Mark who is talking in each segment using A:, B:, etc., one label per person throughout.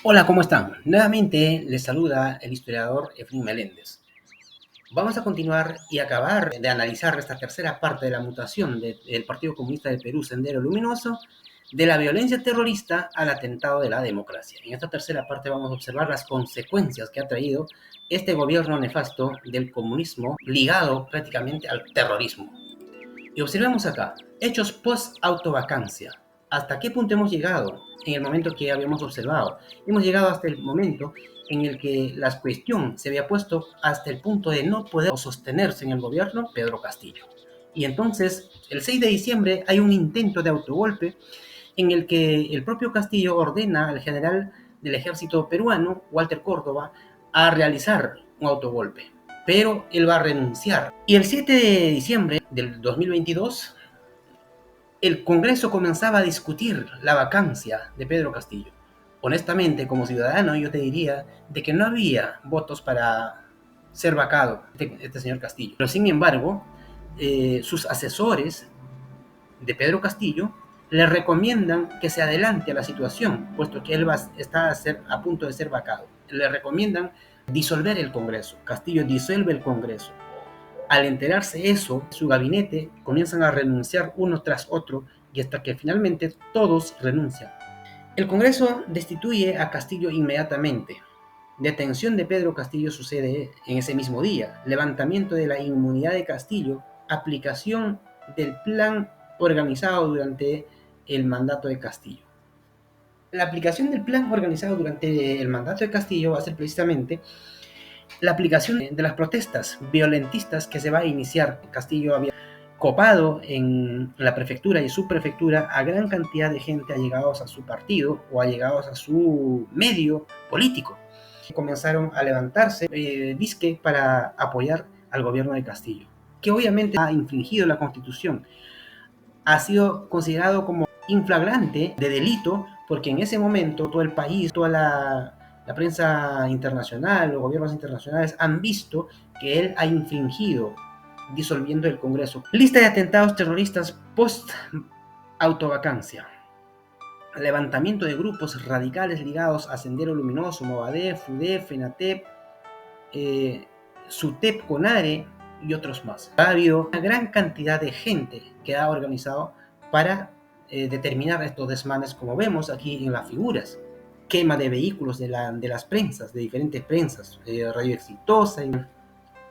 A: Hola, ¿cómo están? Nuevamente les saluda el historiador Efraín Meléndez. Vamos a continuar y acabar de analizar esta tercera parte de la mutación del Partido Comunista del Perú, Sendero Luminoso, de la violencia terrorista al atentado de la democracia. En esta tercera parte vamos a observar las consecuencias que ha traído este gobierno nefasto del comunismo ligado prácticamente al terrorismo. Y observemos acá, hechos post-autovacancia. ¿Hasta qué punto hemos llegado en el momento que habíamos observado? Hemos llegado hasta el momento en el que la cuestión se había puesto hasta el punto de no poder sostenerse en el gobierno Pedro Castillo. Y entonces, el 6 de diciembre hay un intento de autogolpe en el que el propio Castillo ordena al general del ejército peruano, Walter Córdoba, a realizar un autogolpe. Pero él va a renunciar. Y el 7 de diciembre del 2022, el Congreso comenzaba a discutir la vacancia de Pedro Castillo. Honestamente, como ciudadano, yo te diría de que no había votos para ser vacado este señor Castillo. Pero sin embargo, sus asesores de Pedro Castillo le recomiendan que se adelante a la situación, puesto que él está a punto de ser vacado. Le recomiendan disolver el Congreso. Castillo disuelve el Congreso. Al enterarse eso, su gabinete comienzan a renunciar uno tras otro y hasta que finalmente todos renuncian. El Congreso destituye a Castillo inmediatamente. Detención de Pedro Castillo sucede en ese mismo día. Levantamiento de la inmunidad de Castillo. Aplicación del plan organizado durante el mandato de Castillo. La aplicación del plan organizado durante el mandato de Castillo va a ser precisamente la aplicación de las protestas violentistas que se va a iniciar. Castillo había copado en la prefectura y subprefectura a gran cantidad de gente allegados a su partido o allegados a su medio político. Comenzaron a levantarse disque para apoyar al gobierno de Castillo, que obviamente ha infringido la Constitución. Ha sido considerado como inflagrante de delito porque en ese momento todo el país, toda la prensa internacional, los gobiernos internacionales han visto que él ha infringido disolviendo el Congreso. Lista de atentados terroristas post-autovacancia. Levantamiento de grupos radicales ligados a Sendero Luminoso, Movadef, FUDEF, FENATEP, SUTEP, CONARE y otros más. Ha habido una gran cantidad de gente que ha organizado para determinar estos desmanes, como vemos aquí en las figuras. Quema de vehículos de las prensas, de diferentes prensas, Radio Exitosa,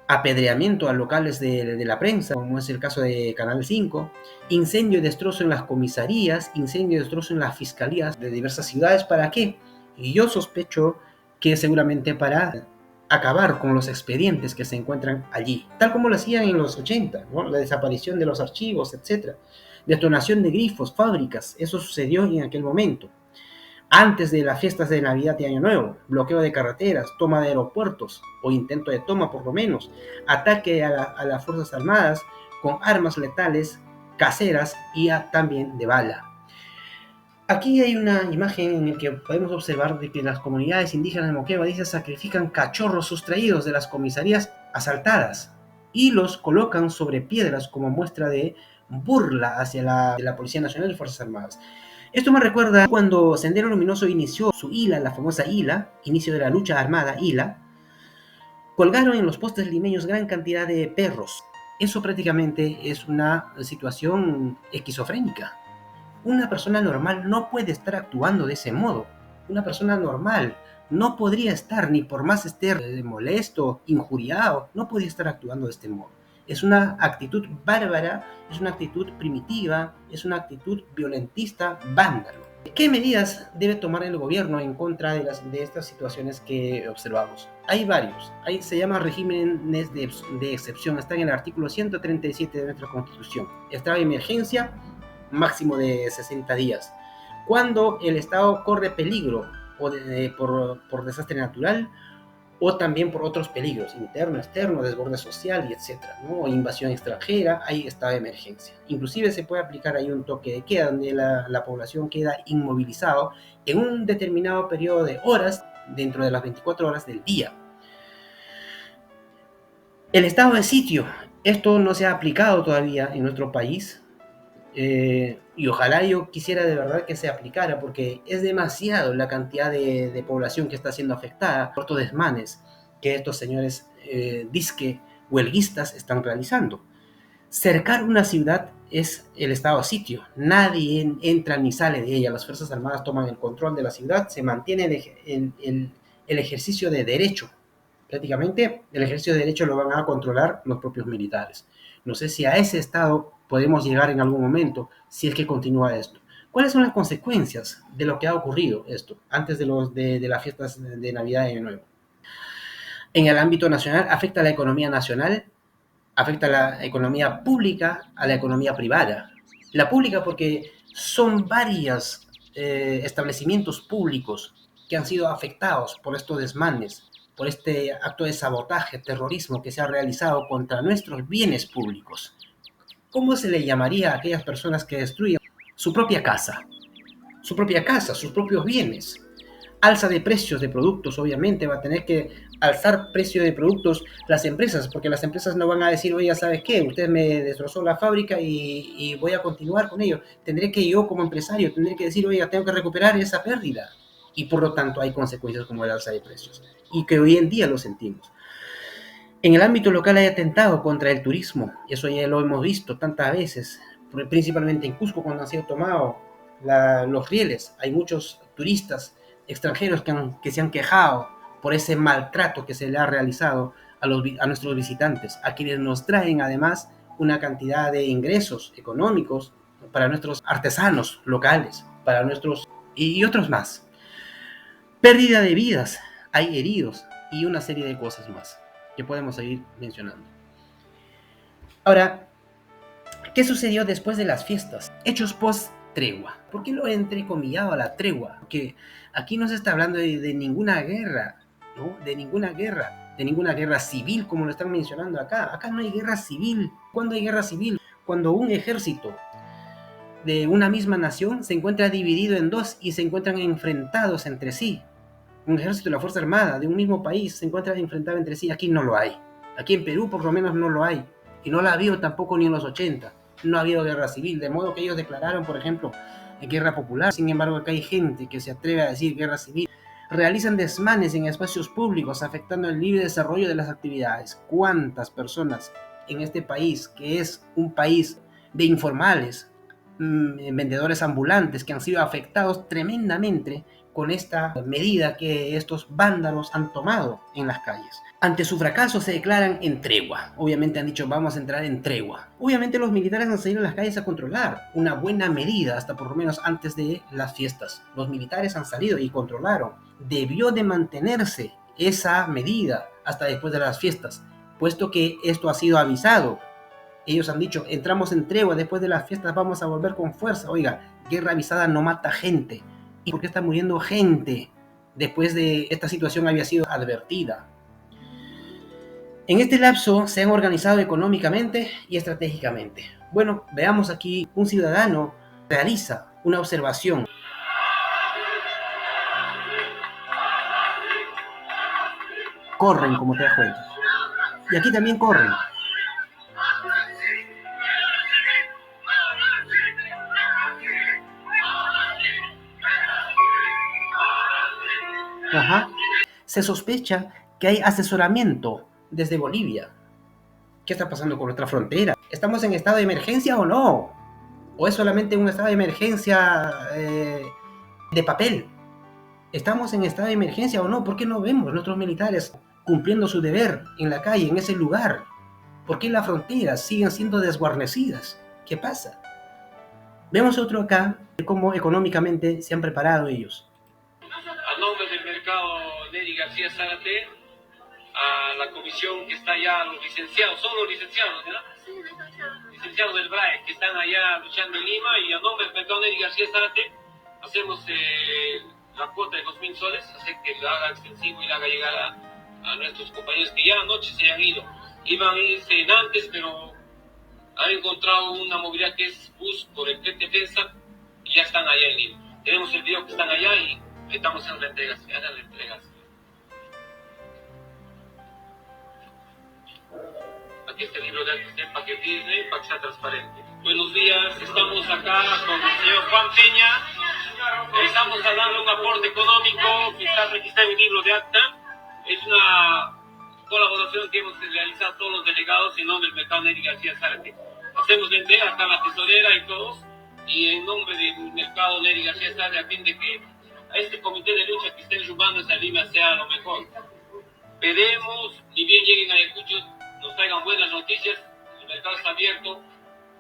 A: apedreamiento a locales de la prensa, como es el caso de Canal 5, incendio y destrozo en las comisarías, incendio y destrozo en las fiscalías de diversas ciudades. ¿Para qué? Y yo sospecho que seguramente para acabar con los expedientes que se encuentran allí, tal como lo hacían en los 80, ¿no? La desaparición de los archivos, etc. Detonación de grifos, fábricas, eso sucedió en aquel momento. Antes de las fiestas de Navidad y Año Nuevo, bloqueo de carreteras, toma de aeropuertos, o intento de toma por lo menos, ataque a las Fuerzas Armadas con armas letales, caseras y también de bala. Aquí hay una imagen en la que podemos observar de que las comunidades indígenas de Moquegua dice sacrifican cachorros sustraídos de las comisarías asaltadas y los colocan sobre piedras como muestra de burla hacia la Policía Nacional y Fuerzas Armadas. Esto me recuerda cuando Sendero Luminoso inició su ILA, la famosa ILA, inicio de la lucha armada ILA, colgaron en los postes limeños gran cantidad de perros. Eso prácticamente es una situación esquizofrénica. Una persona normal no puede estar actuando de ese modo. Una persona normal no podría estar, ni por más esté molesto, injuriado, no podría estar actuando de este modo. Es una actitud bárbara, es una actitud primitiva, es una actitud violentista, vándalo. ¿Qué medidas debe tomar el gobierno en contra de estas situaciones que observamos? Hay varios. Se llama regímenes de excepción. Está en el artículo 137 de nuestra Constitución. Estado de emergencia, máximo de 60 días. Cuando el Estado corre peligro por desastre natural o también por otros peligros, interno, externo, desborde social y etcétera, ¿no? O invasión extranjera, hay estado de emergencia. Inclusive se puede aplicar ahí un toque de queda, donde la población queda inmovilizado en un determinado periodo de horas dentro de las 24 horas del día. El estado de sitio, esto no se ha aplicado todavía en nuestro país. Y ojalá yo quisiera de verdad que se aplicara, porque es demasiado la cantidad de población que está siendo afectada por estos desmanes que estos señores disque huelguistas están realizando. Cercar una ciudad es el estado de sitio. Nadie entra ni sale de ella. Las Fuerzas Armadas toman el control de la ciudad, se mantiene el ejercicio de derecho. Prácticamente el ejercicio de derecho lo van a controlar los propios militares. No sé si a ese estado podemos llegar en algún momento si es que continúa esto. ¿Cuáles son las consecuencias de lo que ha ocurrido esto antes de las fiestas de Navidad y Año Nuevo? En el ámbito nacional afecta a la economía nacional, afecta a la economía pública, a la economía privada. La pública porque son varios establecimientos públicos que han sido afectados por estos desmanes, por este acto de sabotaje, terrorismo que se ha realizado contra nuestros bienes públicos. ¿Cómo se le llamaría a aquellas personas que destruyen su propia casa? Su propia casa, sus propios bienes. Alza de precios de productos, obviamente, va a tener que alzar precio de productos las empresas, porque las empresas no van a decir, oye, ¿sabes qué? Usted me destrozó la fábrica y voy a continuar con ello. Tendré que yo como empresario, tendré que decir, oye, tengo que recuperar esa pérdida. Y por lo tanto hay consecuencias como el alza de precios. Y que hoy en día lo sentimos. En el ámbito local hay atentado contra el turismo, eso ya lo hemos visto tantas veces, principalmente en Cusco cuando han sido tomados los rieles. Hay muchos turistas extranjeros que se han quejado por ese maltrato que se le ha realizado a nuestros visitantes, a quienes nos traen además una cantidad de ingresos económicos para nuestros artesanos locales, para nuestros y otros más. Pérdida de vidas, hay heridos y una serie de cosas más que podemos seguir mencionando. Ahora, ¿qué sucedió después de las fiestas? Hechos post tregua. ¿Por qué lo he entrecomillado a la tregua? Porque aquí no se está hablando de ninguna guerra, ¿no? De ninguna guerra civil como lo están mencionando acá. Acá no hay guerra civil. ¿Cuándo hay guerra civil? Cuando un ejército de una misma nación se encuentra dividido en dos y se encuentran enfrentados entre sí. Un ejército de la Fuerza Armada de un mismo país se encuentra enfrentado entre sí. Aquí no lo hay. Aquí en Perú por lo menos no lo hay. Y no la ha habido tampoco ni en los 80. No ha habido guerra civil. De modo que ellos declararon, por ejemplo, guerra popular. Sin embargo, acá hay gente que se atreve a decir guerra civil. Realizan desmanes en espacios públicos afectando el libre desarrollo de las actividades. ¿Cuántas personas en este país, que es un país de informales, vendedores ambulantes que han sido afectados tremendamente con esta medida que estos vándalos han tomado en las calles? Ante su fracaso se declaran en tregua. Obviamente han dicho vamos a entrar en tregua. Obviamente los militares han salido a las calles a controlar una buena medida hasta por lo menos antes de las fiestas. Los militares han salido y controlaron. Debió de mantenerse esa medida hasta después de las fiestas, puesto que esto ha sido avisado. Ellos han dicho, entramos en tregua, después de las fiestas vamos a volver con fuerza. Oiga, guerra avisada no mata gente. ¿Y por qué está muriendo gente? Después de esta situación había sido advertida. En este lapso se han organizado económicamente y estratégicamente. Bueno, veamos aquí, un ciudadano realiza una observación. Corren, como te das cuenta. Y aquí también corren. Ajá. Se sospecha que hay asesoramiento desde Bolivia. ¿Qué está pasando con nuestra frontera? ¿Estamos en estado de emergencia o no? ¿O es solamente un estado de emergencia de papel? ¿Estamos en estado de emergencia o no? ¿Por qué no vemos nuestros militares cumpliendo su deber en la calle, en ese lugar? ¿Por qué las fronteras siguen siendo desguarnecidas? ¿Qué pasa? Vemos otro acá, cómo económicamente se han preparado ellos.
B: A nombre del mercado Neri García Zárate, a la comisión que está allá, los licenciados, son los licenciados, ¿verdad? Sí, licenciados del BRAE, que están allá luchando en Lima, y a nombre del mercado Neri García Zárate, hacemos la cuota de 2.000 soles, hacer que lo haga extensivo y lo haga llegar a nuestros compañeros que ya anoche se han ido. Iban a irse en antes, pero han encontrado una movilidad que es bus por el Tren Defensa y ya están allá en Lima. Tenemos el video que están allá y estamos en la entrega. Aquí está el libro de arte para que sea transparente. Buenos días, estamos acá con el señor Juan Peña. Estamos a darle un aporte económico que está registrado en el libro de acta. Es una colaboración que hemos realizado todos los delegados en nombre del mercado Neri García Zárate. Hacemos la entrega acá a la tesorera y todos, y en nombre del mercado Neri García Zárate, a fin de que a este comité de lucha que estén sumando esa Lima sea lo mejor. Veremos, ni bien lleguen a Ayacucho, nos traigan buenas noticias. El mercado está abierto.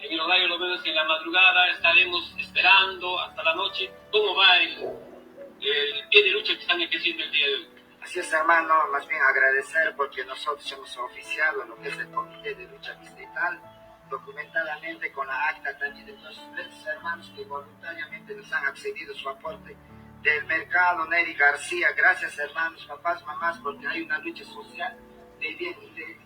B: En el horario, lo menos en la madrugada, estaremos esperando hasta la noche cómo va el pie de lucha que están ejerciendo el día de hoy.
C: Así es, hermano, más bien agradecer porque nosotros hemos oficiado lo que es el Comité de Lucha Distrital, documentadamente con la acta también de nuestros hermanos que voluntariamente nos han accedido su aporte del mercado Neri García. Gracias, hermanos, papás, mamás, porque hay una lucha social de bien.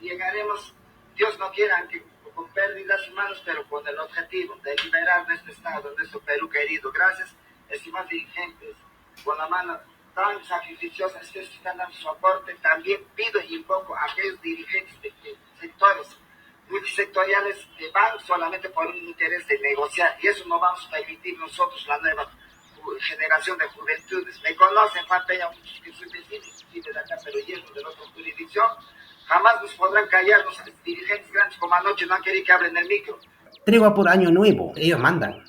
C: Llegaremos, Dios no quiera, que con pérdidas humanas, pero con el objetivo de liberar nuestro Estado, nuestro Perú querido. Gracias, estimados dirigentes, con la mano tan sacrificiosa que están dando su aporte. También pido y invoco a aquellos dirigentes de sectores multisectoriales que van solamente por un interés de negociar, y eso no vamos a permitir nosotros, la nueva generación de juventudes. Me conocen, Juan Peña, muchos que soy vecino, inclusive de acá, pero lleno de la otra jurisdicción. Jamás nos podrán callar los dirigentes grandes como anoche no han querido que hablen el micro.
A: Tregua por año nuevo, ellos mandan.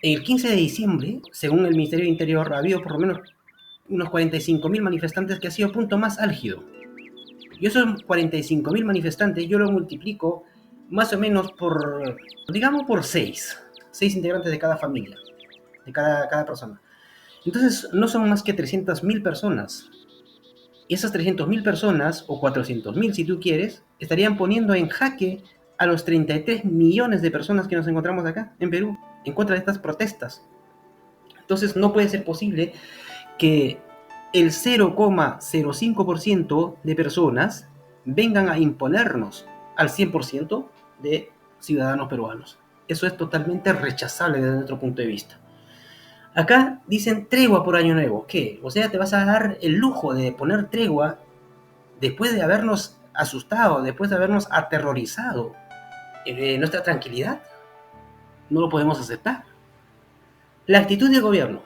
A: El 15 de diciembre, según el Ministerio de Interior, ha habido por lo menos unos 45.000 manifestantes, que ha sido el punto más álgido. Y esos 45.000 manifestantes yo lo multiplico más o menos por, digamos, por 6 integrantes de cada familia, de cada persona. Entonces no son más que 300.000 personas. Y esas 300.000 personas, o 400.000 si tú quieres, estarían poniendo en jaque a los 33 millones de personas que nos encontramos acá en Perú en contra de estas protestas. Entonces no puede ser posible que el 0,05% de personas vengan a imponernos al 100% de ciudadanos peruanos. Eso es totalmente rechazable desde nuestro punto de vista. Acá dicen tregua por año nuevo. ¿Qué? O sea, te vas a dar el lujo de poner tregua después de habernos asustado, después de habernos aterrorizado nuestra tranquilidad. No lo podemos aceptar. La actitud del gobierno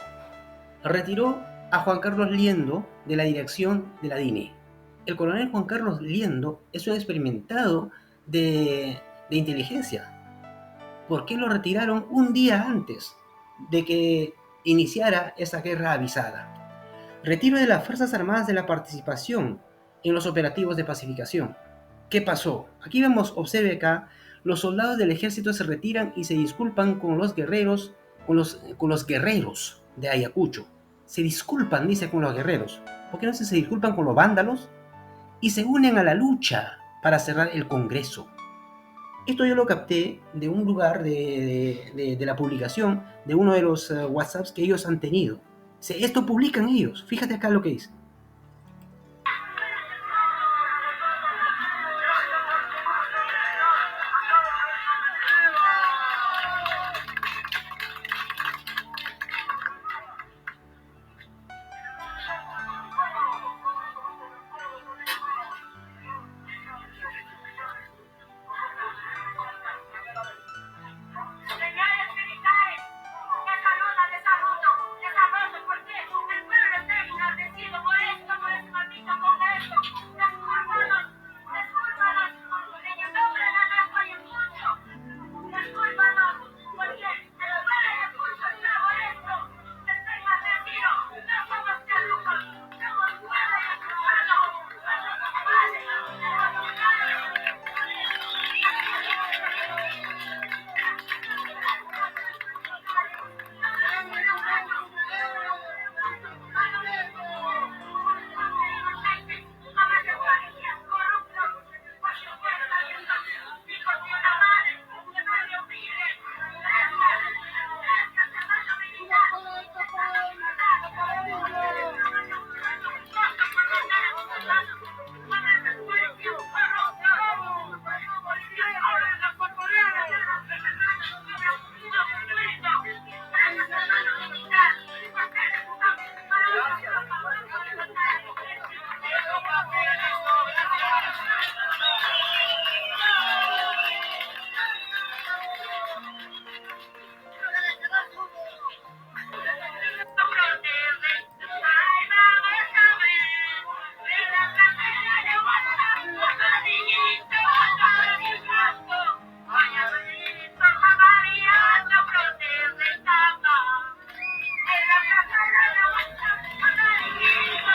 A: retiró a Juan Carlos Liendo de la dirección de la DINE. El coronel Juan Carlos Liendo es un experimentado de inteligencia. ¿Por qué lo retiraron un día antes de que iniciara esa guerra avisada? Retiro de las Fuerzas Armadas de la participación en los operativos de pacificación. ¿Qué pasó? Aquí vemos, observe acá, los soldados del ejército se retiran y se disculpan con los guerreros, con los guerreros de Ayacucho. Se disculpan, dice, con los guerreros. ¿Por qué no se disculpan con los vándalos? Y se unen a la lucha para cerrar el Congreso. Esto yo lo capté de un lugar de la publicación de uno de los WhatsApps que ellos han tenido. Esto publican ellos. Fíjate acá lo que dice.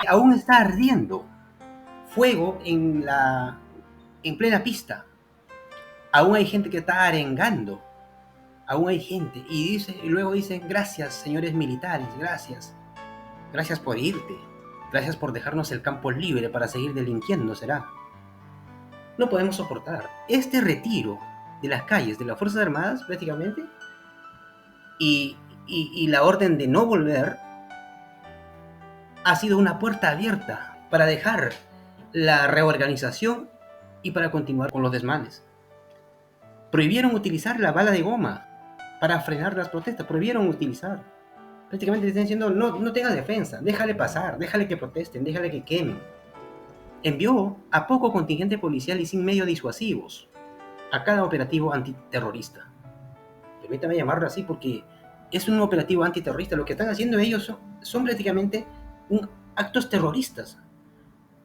A: Aún está ardiendo fuego en plena pista. Aún hay gente que está arengando. Aún hay gente. Y luego dicen, gracias, señores militares, gracias. Gracias por irte. Gracias por dejarnos el campo libre para seguir delinquiendo, será. No podemos soportar este retiro de las calles de las Fuerzas Armadas, prácticamente, y la orden de no volver ha sido una puerta abierta para dejar la reorganización y para continuar con los desmanes. Prohibieron utilizar la bala de goma para frenar las protestas, prohibieron utilizar. Prácticamente están diciendo, no tengas defensa, déjale pasar, déjale que protesten, déjale que quemen. Envió a poco contingente policial y sin medios disuasivos a cada operativo antiterrorista. Permítame llamarlo así porque es un operativo antiterrorista. Lo que están haciendo ellos son prácticamente actos terroristas.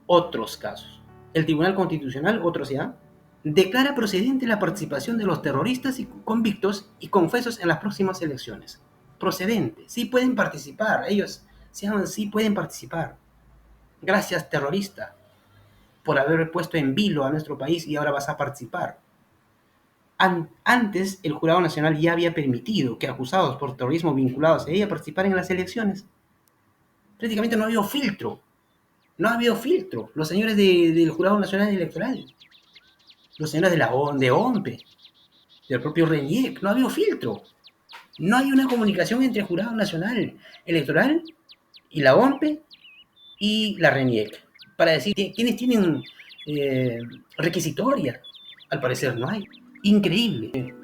A: Otros casos. El Tribunal Constitucional, otros ya, declara procedente la participación de los terroristas y convictos y confesos en las próximas elecciones. Procedente, sí pueden participar, ellos sí pueden participar. Gracias, terrorista, por haber puesto en vilo a nuestro país y ahora vas a participar. Antes, el Jurado Nacional ya había permitido que acusados por terrorismo vinculados a ella participaran en las elecciones. Prácticamente no ha habido filtro. No ha habido filtro. Los señores del Jurado Nacional Electoral, los señores de OMPE, del propio RENIEC, no ha habido filtro. No hay una comunicación entre el Jurado Nacional Electoral y la OMPE y la RENIEC para decir quiénes tienen requisitoria. Al parecer no hay. Increíble.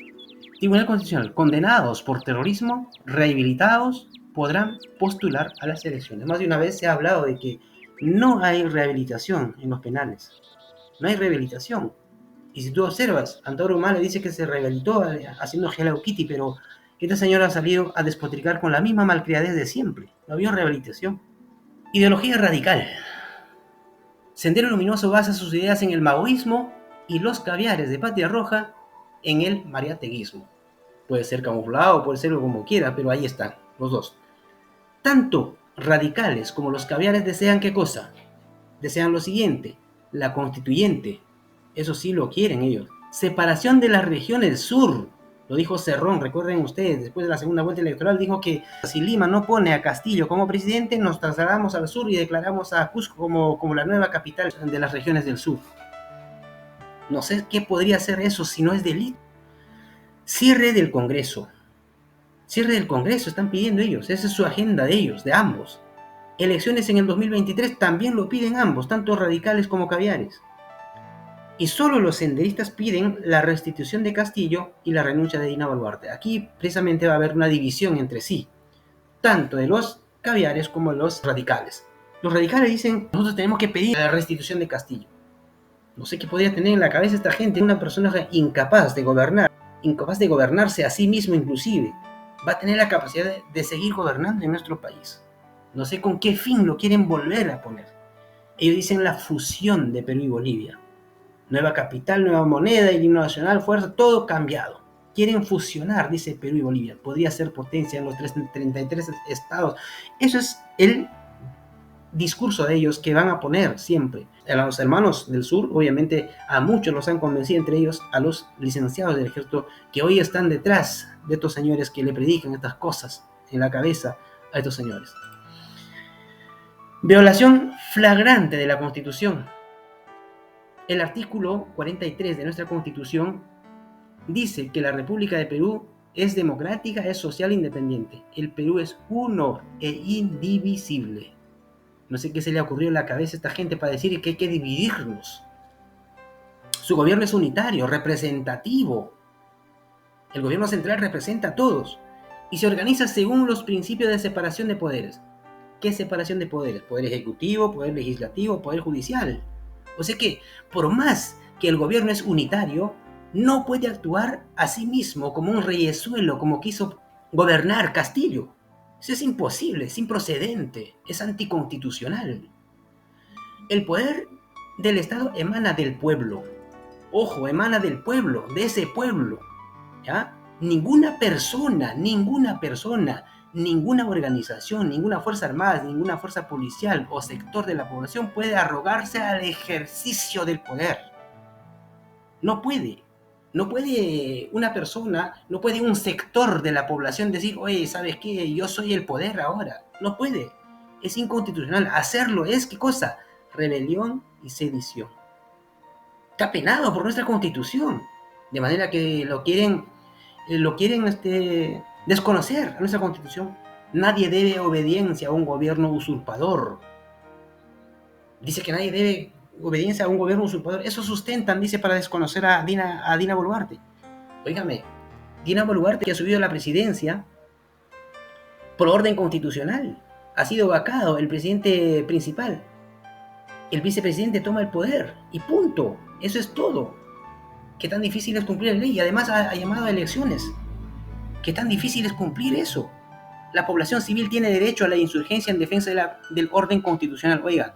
A: Tribunal Constitucional, condenados por terrorismo, rehabilitados, podrán postular a las elecciones. Más de una vez se ha hablado de que no hay rehabilitación en los penales. No hay rehabilitación. Y si tú observas, Antonio Humala dice que se rehabilitó haciendo Hello Kitty, pero esta señora ha salido a despotricar con la misma malcriadez de siempre. No había rehabilitación. Ideología radical. Sendero Luminoso basa sus ideas en el maoísmo y los caviares de Patria Roja en el mariateguismo. Puede ser camuflado, puede ser como quiera, pero ahí están, los dos. Tanto radicales como los caviares desean ¿qué cosa? Desean lo siguiente, la constituyente. Eso sí lo quieren ellos. Separación de las regiones del sur. Lo dijo Cerrón, recuerden ustedes, después de la segunda vuelta electoral, dijo que si Lima no pone a Castillo como presidente, nos trasladamos al sur y declaramos a Cusco como la nueva capital de las regiones del sur. No sé qué podría ser eso si no es delito. Cierre del Congreso. Cierre del Congreso, están pidiendo ellos. Esa es su agenda de ellos, de ambos. Elecciones en el 2023 también lo piden ambos, tanto radicales como caviares. Y solo los senderistas piden la restitución de Castillo y la renuncia de Dina Boluarte. Aquí precisamente va a haber una división entre sí, tanto de los caviares como de los radicales. Los radicales dicen, nosotros tenemos que pedir la restitución de Castillo. No sé qué podría tener en la cabeza esta gente, una persona incapaz de gobernar, incapaz de gobernarse a sí mismo inclusive, va a tener la capacidad de seguir gobernando en nuestro país. No sé con qué fin lo quieren volver a poner. Ellos dicen la fusión de Perú y Bolivia. Nueva capital, nueva moneda, el himno nacional, fuerza, todo cambiado. Quieren fusionar, dice Perú y Bolivia. Podría ser potencia en los 33 estados. Eso es el discurso de ellos que van a poner siempre. A los hermanos del sur, obviamente, a muchos los han convencido, entre ellos a los licenciados del ejército, que hoy están detrás de estos señores que le predican estas cosas en la cabeza a estos señores. Violación flagrante de la Constitución. El artículo 43 de nuestra Constitución dice que la República de Perú es democrática, es social e independiente. El Perú es uno e indivisible. No sé qué se le ocurrió en la cabeza a esta gente para decir que hay que dividirnos. Su gobierno es unitario, representativo. El gobierno central representa a todos y se organiza según los principios de separación de poderes. ¿Qué separación de poderes? Poder ejecutivo, poder legislativo, poder judicial. O sea que, por más que el gobierno es unitario, no puede actuar a sí mismo como un reyesuelo, como quiso gobernar Castillo. Eso es imposible, es improcedente, es anticonstitucional. El poder del Estado emana del pueblo. Ojo, emana del pueblo, de ese pueblo. ¿Ya? Ninguna persona, ninguna organización, ninguna fuerza armada, ninguna fuerza policial o sector de la población puede arrogarse al ejercicio del poder. No puede. No puede una persona, no puede un sector de la población decir, oye, ¿sabes qué? Yo soy el poder ahora. No puede. Es inconstitucional. Hacerlo es, ¿qué cosa? Rebelión y sedición. Está penado por nuestra Constitución. De manera que lo quieren desconocer a nuestra Constitución. Nadie debe obediencia a un gobierno usurpador. Dice que nadie debe obediencia a un gobierno usurpador. Eso sustentan, dice, para desconocer a Dina Boluarte. Óigame, Dina Boluarte, que ha subido a la presidencia por orden constitucional, ha sido vacado el presidente principal. El vicepresidente toma el poder y punto. Eso es todo. Qué tan difícil es cumplir la ley. Y además ha llamado a elecciones. Qué tan difícil es cumplir eso. La población civil tiene derecho a la insurgencia en defensa del orden constitucional. Oiga,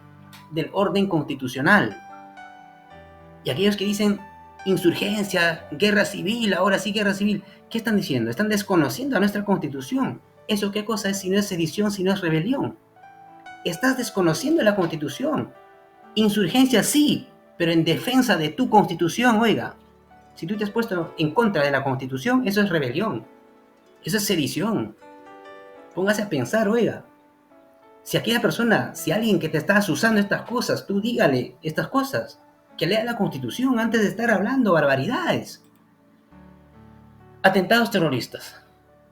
A: del orden constitucional. Y aquellos que dicen insurgencia, guerra civil, ahora sí guerra civil, ¿qué están diciendo? Están desconociendo a nuestra Constitución. ¿Eso qué cosa es si no es sedición, si no es rebelión? Estás desconociendo la Constitución. Insurgencia sí, pero en defensa de tu Constitución, oiga. Si tú te has puesto en contra de la Constitución, eso es rebelión. Eso es sedición. Póngase a pensar, oiga. Si alguien que te está asusando estas cosas, tú dígale estas cosas. Que lea la Constitución antes de estar hablando barbaridades. Atentados terroristas.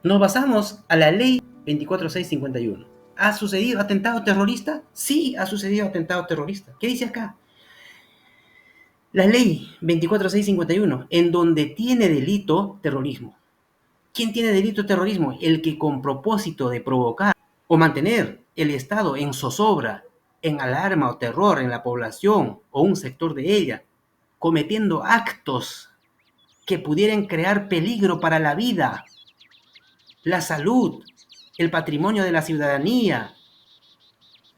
A: Nos basamos a la ley 24651. ¿Ha sucedido atentado terrorista? Sí, ha sucedido atentado terrorista. ¿Qué dice acá? La ley 24651, en donde tiene delito terrorismo. ¿Quién tiene delito terrorismo? El que con propósito de provocar o mantener el Estado en zozobra, en alarma o terror en la población o un sector de ella, cometiendo actos que pudieran crear peligro para la vida, la salud, el patrimonio de la ciudadanía,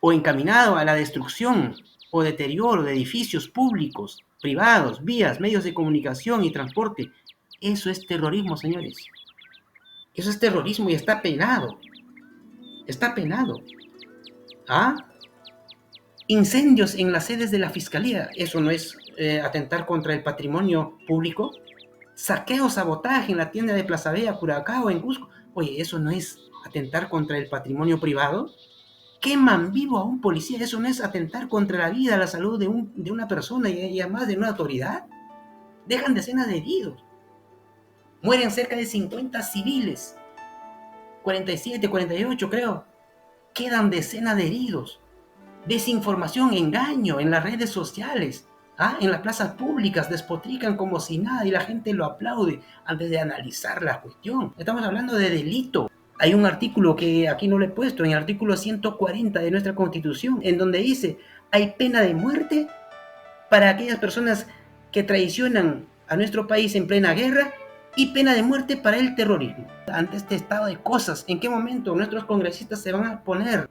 A: o encaminado a la destrucción o deterioro de edificios públicos, privados, vías, medios de comunicación y transporte. Eso es terrorismo, señores. Eso es terrorismo y está penado. Está penado. ¿Ah? Incendios en las sedes de la Fiscalía. ¿Eso no es atentar contra el patrimonio público? Saqueo, sabotaje en la tienda de Plaza Vea, Curacao, en Cusco. Oye, ¿eso no es atentar contra el patrimonio privado? Queman vivo a un policía. ¿Eso no es atentar contra la vida, la salud de una persona y además de una autoridad? Dejan decenas de heridos. Mueren cerca de 50 civiles. 47, 48 creo. Quedan decenas de heridos. Desinformación, engaño en las redes sociales. En las plazas públicas despotrican como si nada y la gente lo aplaude antes de analizar la cuestión. Estamos hablando de delito. Hay un artículo que aquí no lo he puesto, en el artículo 140 de nuestra Constitución, en donde dice, hay pena de muerte para aquellas personas que traicionan a nuestro país en plena guerra y pena de muerte para el terrorismo. Ante este estado de cosas, ¿en qué momento nuestros congresistas se van a poner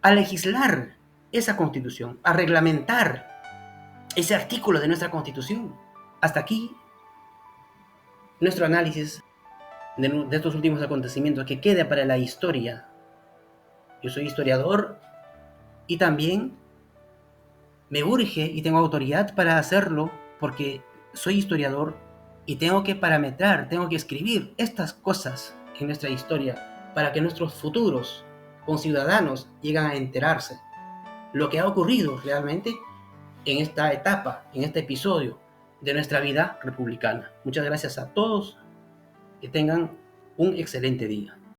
A: a legislar esa Constitución, a reglamentar ese artículo de nuestra Constitución? Hasta aquí nuestro análisis de estos últimos acontecimientos, que queda para la historia. Yo soy historiador y también me urge y tengo autoridad para hacerlo porque soy historiador y tengo que parametrar, tengo que escribir estas cosas en nuestra historia para que nuestros futuros conciudadanos lleguen a enterarse lo que ha ocurrido realmente en esta etapa, en este episodio de nuestra vida republicana. Muchas gracias a todos. Que tengan un excelente día.